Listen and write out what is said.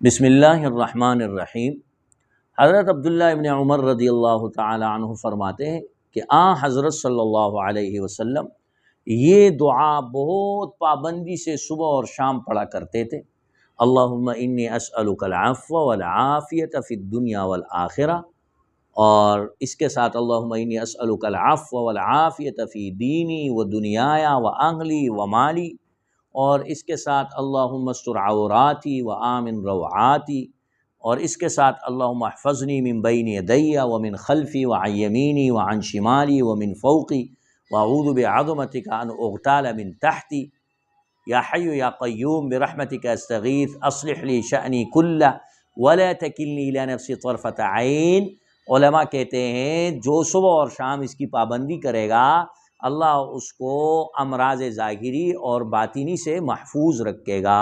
بسم اللہ الرحمن الرحیم۔ حضرت عبداللہ ابن عمر رضی اللہ تعالی عنہ فرماتے ہیں کہ حضرت صلی اللہ علیہ وسلم یہ دعا بہت پابندی سے صبح اور شام پڑھا کرتے تھے۔ اللہم انی اسألک العفو والعافیۃ فی الدنیا والآخرہ، اور اس کے ساتھ اللہم انی اسألک العفو والعافیۃ فی دینی و دنیای و اہلی و مالی، اور اس کے ساتھ اللہم استر عوراتی و آمن روعاتی، اور اس کے ساتھ اللہم احفظنی من بین یدی و من خلفی و عن یمینی و عن شمالی و من فوقی واعوذ بعظمتک ان اغتال من تحتی، یا حی یا قیوم برحمتک استغیث اصلح لی شأنی کلہ ولا تکلنی الی نفسی طرفۃ عین۔ علماء کہتے ہیں جو صبح اور شام اس کی پابندی کرے گا اللہ اس کو امراض ظاہری اور باطنی سے محفوظ رکھے گا۔